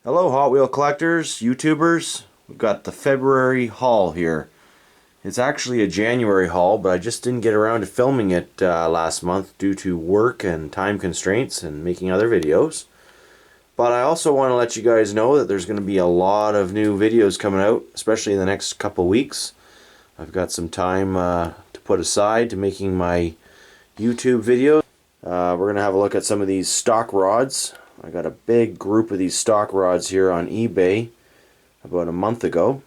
Hello Hot Wheel collectors, YouTubers. We've got the February haul here. It's actually a January haul, but I just didn't get around to filming it last month due to work and time constraints and making other videos. But I also want to let you guys know that there's going to be a lot of new videos coming out, especially in the next couple weeks. I've got some time to put aside to making my YouTube videos. We're going to have a look at some of these stock rods. I got a big group of these stock rods here on eBay about a month ago.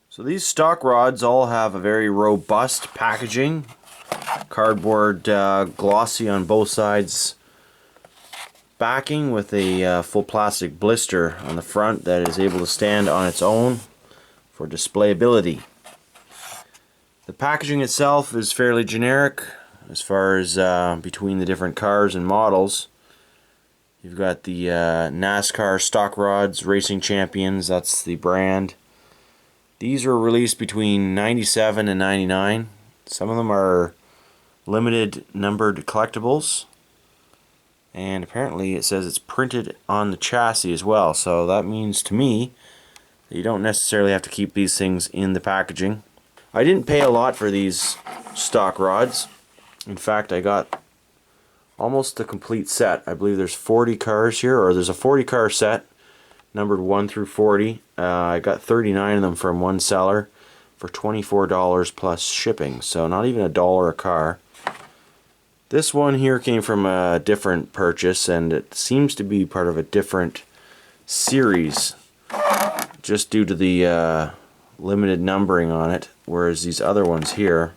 So these stock rods all have a very robust packaging. Cardboard glossy on both sides backing with a full plastic blister on the front that is able to stand on its own for displayability. The packaging itself is fairly generic as far as between the different cars and models. You've got the Nascar stock rods, Racing Champions, that's the brand. These were released between 97 and 99. Some of them are limited numbered collectibles. And apparently it says it's printed on the chassis as well. So that means to me that you don't necessarily have to keep these things in the packaging. I didn't pay a lot for these stock rods. In fact, I got almost the complete set. I believe there's 40 cars here, or there's a 40 car set numbered 1 through 40. I got 39 of them from one seller for $24 plus shipping, so not even $1 a car. This one here came from a different purchase, and it seems to be part of a different series just due to the limited numbering on it, whereas these other ones here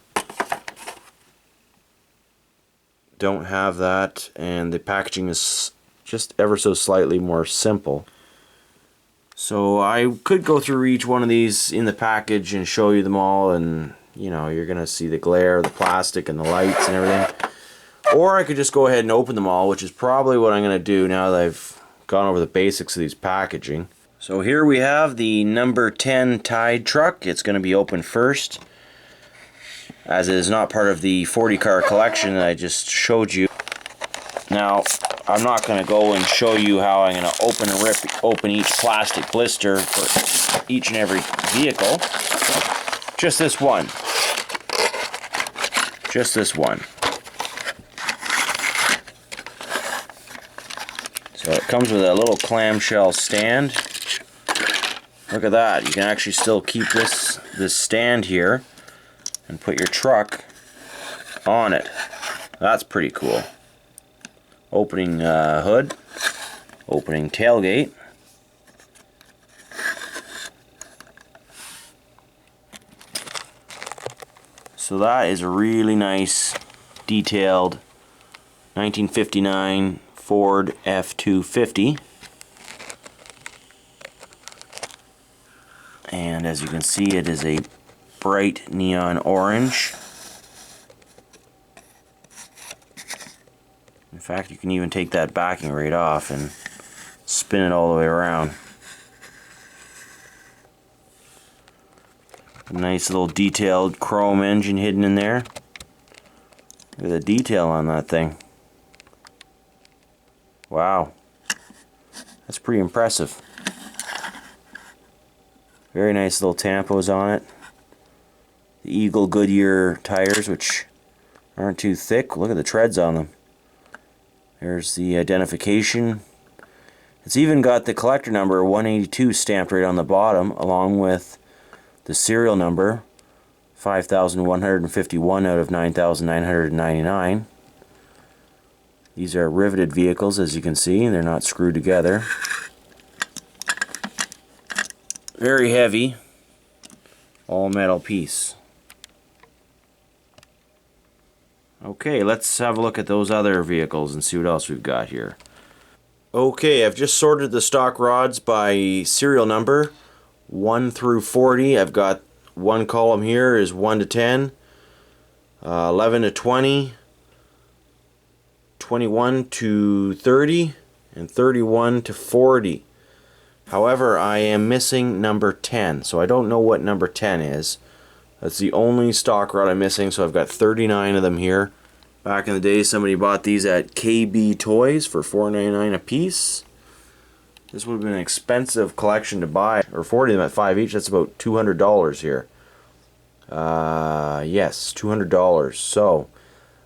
don't have that, and the packaging is just ever so slightly more simple. So I could go through each one of these in the package and show you them all, and you know, you're gonna see the glare, the plastic and the lights and everything. Or I could just go ahead and open them all, which is probably what I'm gonna do now that I've gone over the basics of these packaging. So here we have the number 10 Tide truck. It's gonna be open first, as it is not part of the 40 car collection that I just showed you. Now, I'm not going to go and show you how I'm going to open and rip open each plastic blister for each and every vehicle. Just this one. Just this one. So it comes with a little clamshell stand. Look at that. You can actually still keep this stand here and put your truck on it. That's pretty cool. Opening hood, opening tailgate. So that is a really nice, detailed 1959 Ford F-250. And as you can see, it is a bright neon orange. In fact, you can even take that backing right off and spin it all the way around. A nice little detailed chrome engine hidden in there. Look at the detail on that thing. Wow. That's pretty impressive. Very nice little tampos on it. The Eagle Goodyear tires, which aren't too thick. Look at the treads on them. There's the identification. It's even got the collector number 182 stamped right on the bottom, along with the serial number 5151 out of 9999. These are riveted vehicles, as you can see. They're not screwed together. Very heavy, all metal piece. Okay, let's have a look at those other vehicles and see what else we've got here. Okay, I've just sorted the stock rods by serial number 1 through 40. I've got one column here is 1 to 10, 11 to 20, 21 to 30, and 31 to 40. However, I am missing number 10, so I don't know what number 10 is. That's the only stock rod I'm missing, so I've got 39 of them here. Back in the day, somebody bought these at KB Toys for $4.99 a piece. This would have been an expensive collection to buy, or 40 of them at 5 each. That's about $200 here. Yes, $200. So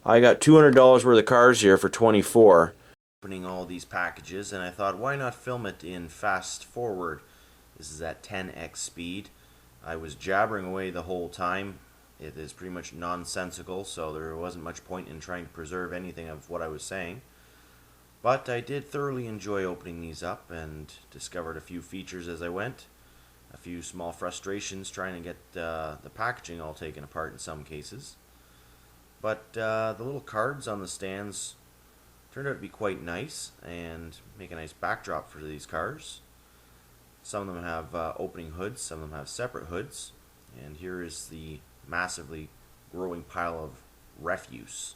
I got $200 worth of cars here for 24. Opening all these packages, and I thought, why not film it in fast forward? This is at 10x speed. I was jabbering away the whole time. It is pretty much nonsensical, so there wasn't much point in trying to preserve anything of what I was saying. But I did thoroughly enjoy opening these up and discovered a few features as I went. A few small frustrations trying to get the packaging all taken apart in some cases. But the little cards on the stands turned out to be quite nice and make a nice backdrop for these cars. Some of them have opening hoods, some of them have separate hoods. And here is the massively growing pile of refuse.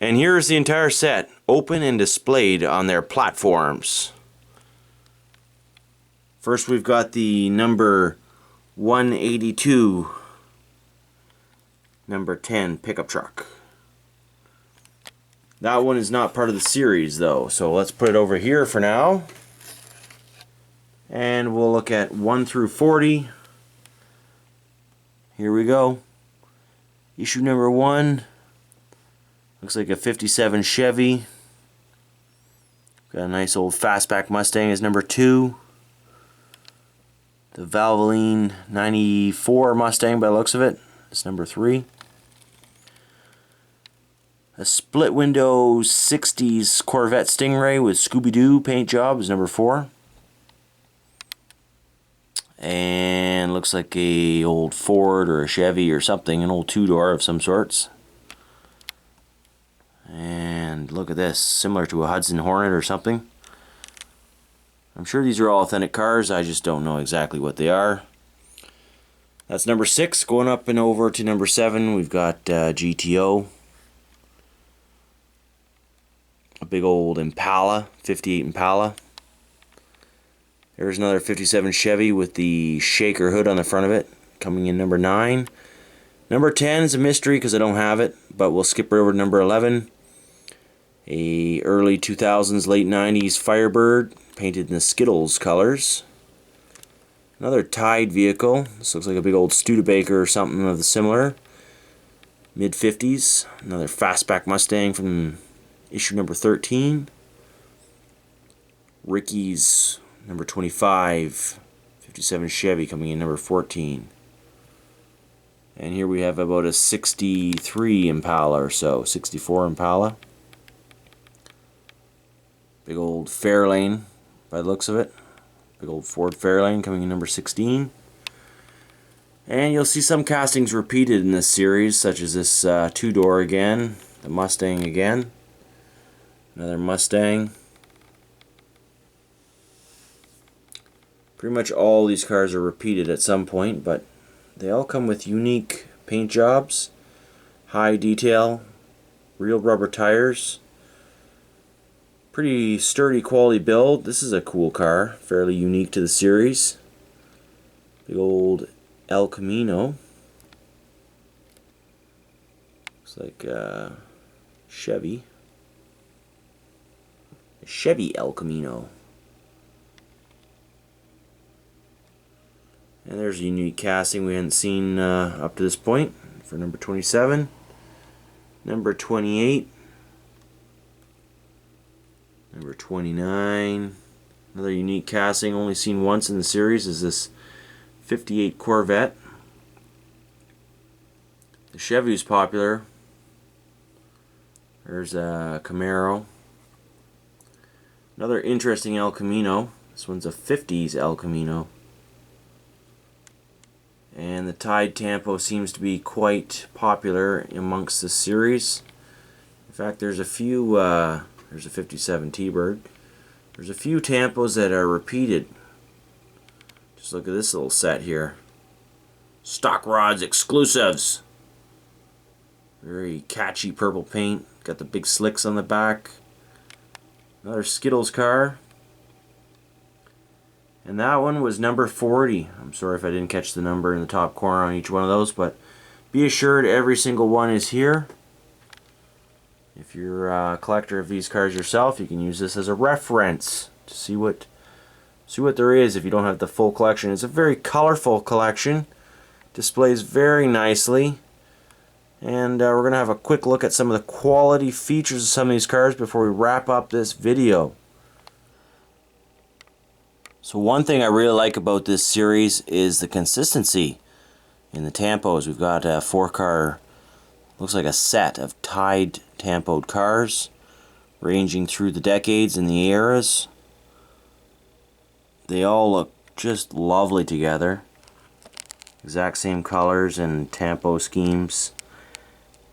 And here is the entire set, open and displayed on their platforms. First we've got the number 182, number 10 pickup truck. That one is not part of the series though, so let's put it over here for now. And we'll look at 1 through 40. Here we go. Issue number 1. Looks like a 57 Chevy. Got a nice old fastback Mustang as number 2. The Valvoline 94 Mustang by the looks of it. It's number 3. A split window 60s Corvette Stingray with Scooby-Doo paint job is number 4. And looks like a old Ford or a Chevy or something, an old two-door of some sorts. And look at this, similar to a Hudson Hornet or something. I'm sure these are all authentic cars, I just don't know exactly what they are. That's number 6. Going up and over to number 7, we've got GTO. A big old Impala, 58 Impala. There's another 57 Chevy with the shaker hood on the front of it, coming in number 9. Number 10 is a mystery because I don't have it, but we'll skip right over to number 11. A early 2000s, late 90s Firebird, painted in the Skittles colors. Another Tide vehicle. This looks like a big old Studebaker or something of the similar. Mid 50s. Another fastback Mustang from issue number 13. Ricky's number 25. 57 Chevy coming in number 14. And here we have about a 63 Impala or so. 64 Impala. Big old Fairlane by the looks of it. Big old Ford Fairlane coming in number 16. And you'll see some castings repeated in this series, such as this two-door again, the Mustang again, another Mustang. Pretty much all these cars are repeated at some point, but they all come with unique paint jobs, high detail, real rubber tires. Pretty sturdy quality build. This is a cool car, fairly unique to the series. Big old El Camino. Looks like Chevy. A Chevy El Camino. And there's a unique casting we hadn't seen up to this point for number 27. Number 28. Number 29. Another unique casting only seen once in the series is this 58 Corvette. The Chevy is popular. There's a Camaro. Another interesting El Camino. This one's a 50s El Camino. And the Tide Tampo seems to be quite popular amongst the series. In fact, there's a few, there's a 57 T-Bird. There's a few Tampos that are repeated. Just look at this little set here. Stock Rods exclusives. Very catchy purple paint. Got the big slicks on the back. Another Skittles car. And that one was number 40. I'm sorry if I didn't catch the number in the top corner on each one of those, but be assured every single one is here. If you're a collector of these cars yourself, you can use this as a reference to see what there is if you don't have the full collection. It's a very colorful collection, displays very nicely, and we're going to have a quick look at some of the quality features of some of these cars before we wrap up this video. So one thing I really like about this series is the consistency in the tampos. We've got a 4-car, looks like a set of tied tampoed cars ranging through the decades and the eras. They all look just lovely together. Exact same colors and tampo schemes.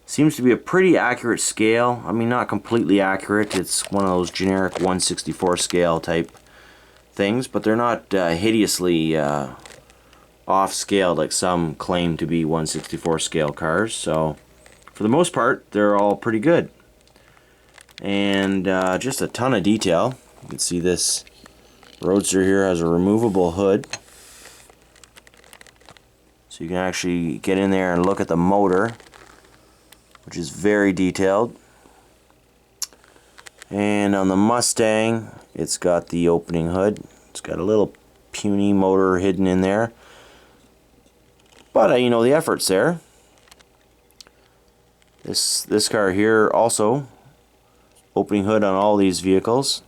Seems to be a pretty accurate scale. I mean, not completely accurate. It's one of those generic 1/64 scale type things, but they're not hideously off scale like some claim to be 1/64 scale cars. So for the most part, they're all pretty good. And just a ton of detail. You can see this Roadster here has a removable hood. So you can actually get in there and look at the motor, which is very detailed. And on the Mustang, it's got the opening hood. It's got a little puny motor hidden in there. But you know, the effort's there. This car here also, opening hood on all these vehicles.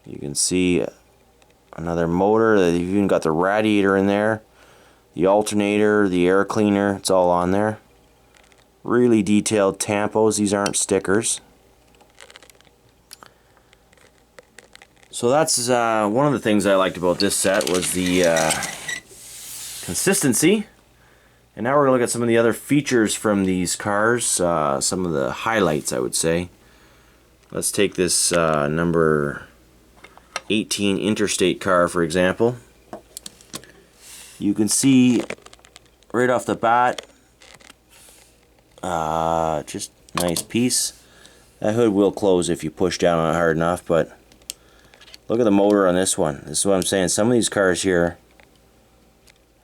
You can see another motor. They've even got the radiator in there, the alternator, the air cleaner, it's all on there. Really detailed tampos. These aren't stickers. So that's one of the things I liked about this set was the consistency. And now we're going to look at some of the other features from these cars, some of the highlights, I would say. Let's take this number 18 Interstate car, for example. You can see right off the bat, just nice piece. That hood will close if you push down on it hard enough, but look at the motor on this one. This is what I'm saying. Some of these cars here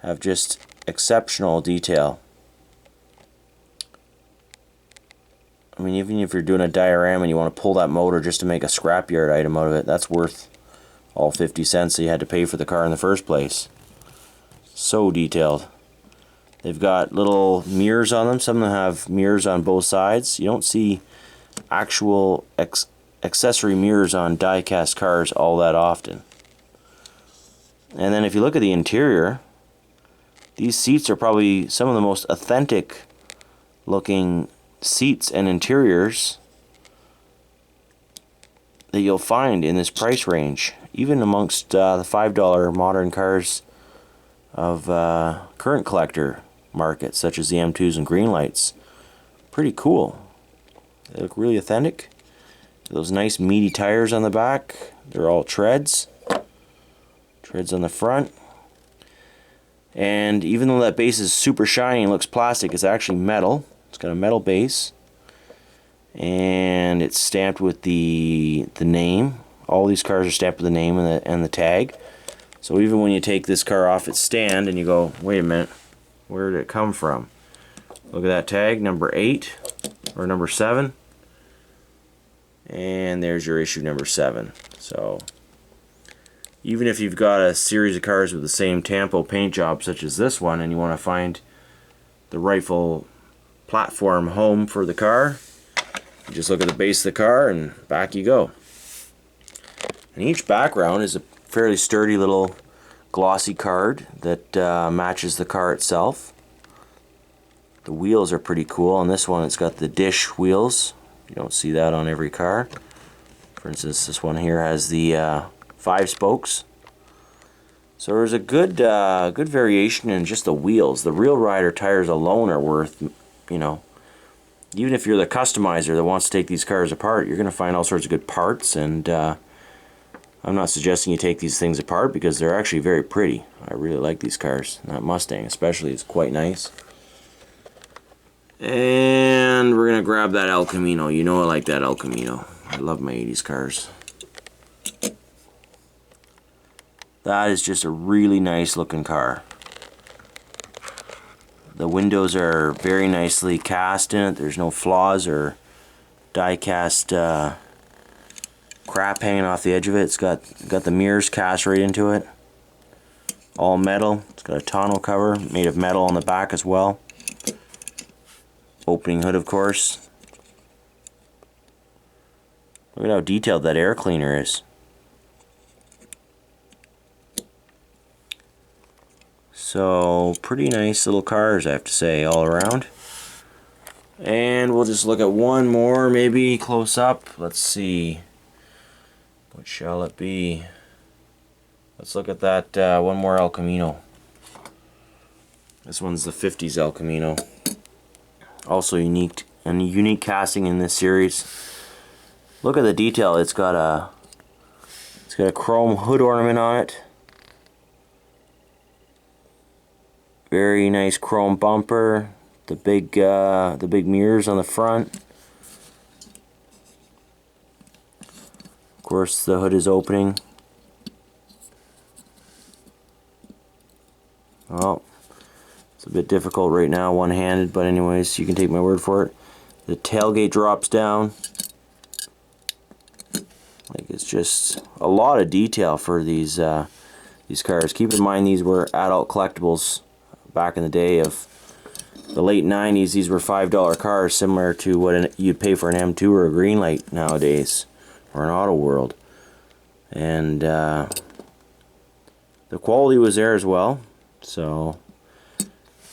have just exceptional detail. I mean, even if you're doing a diorama and you want to pull that motor just to make a scrapyard item out of it, that's worth all 50 cents that you had to pay for the car in the first place. So detailed. They've got little mirrors on them. Some of them have mirrors on both sides. You don't see actual accessory mirrors on die-cast cars all that often. And then if you look at the interior, these seats are probably some of the most authentic looking seats and interiors that you'll find in this price range, even amongst the $5 modern cars of current collector markets, such as the M2s and Greenlights. Pretty cool. They look really authentic. Those nice meaty tires on the back, they're all treads on the front. And even though that base is super shiny and looks plastic, it's actually metal. It's got a metal base, and it's stamped with the name. All these cars are stamped with the name and the tag. So even when you take this car off its stand and you go, wait a minute, where did it come from? Look at that tag, number 8 or number 7, and there's your issue number 7. So even if you've got a series of cars with the same tampo paint job such as this one, and you want to find the rightful platform home for the car, you just look at the base of the car and back you go. And each background is a fairly sturdy little glossy card that matches the car itself. The wheels are pretty cool. On this one, it's got the dish wheels. You don't see that on every car. For instance, this one here has the 5 spokes. So there's a good variation in just the wheels. The Real Rider tires alone are worth, you know, even if you're the customizer that wants to take these cars apart, you're going to find all sorts of good parts. And I'm not suggesting you take these things apart because they're actually very pretty. I really like these cars. That Mustang especially is quite nice. And we're going to grab that El Camino. You know I like that El Camino. I love my 80s cars. That is just a really nice looking car. The windows are very nicely cast in it. There's no flaws or die cast crap hanging off the edge of it. It's got the mirrors cast right into it. All metal. It's got a tonneau cover made of metal on the back as well. Opening hood, of course. Look at how detailed that air cleaner is. So, pretty nice little cars, I have to say, all around. And we'll just look at one more, maybe close up. Let's see. What shall it be? Let's look at that one more El Camino. This one's the 50s El Camino. Also unique, and unique casting in this series. Look at the detail. It's got a chrome hood ornament on it. Very nice chrome bumper. The big mirrors on the front. Of course, the hood is opening. Well, it's a bit difficult right now, one-handed, but anyways, you can take my word for it. The tailgate drops down. Like, it's just a lot of detail for these cars. Keep in mind, these were adult collectibles back in the day of the late 90s. These were $5 cars, similar to what you'd pay for an M2 or a Greenlight nowadays, or an Auto World. And the quality was there as well. So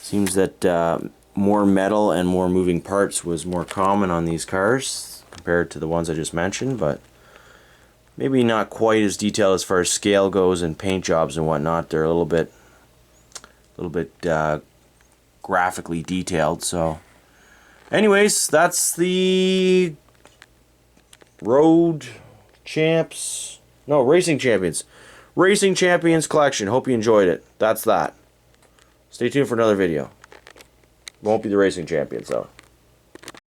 seems that more metal and more moving parts was more common on these cars compared to the ones I just mentioned, but maybe not quite as detailed as far as scale goes and paint jobs and whatnot. They're a little bit graphically detailed. So anyways, that's the Racing Champions collection. Hope you enjoyed it. That's that. Stay tuned for another video. Won't be the Racing Champions though.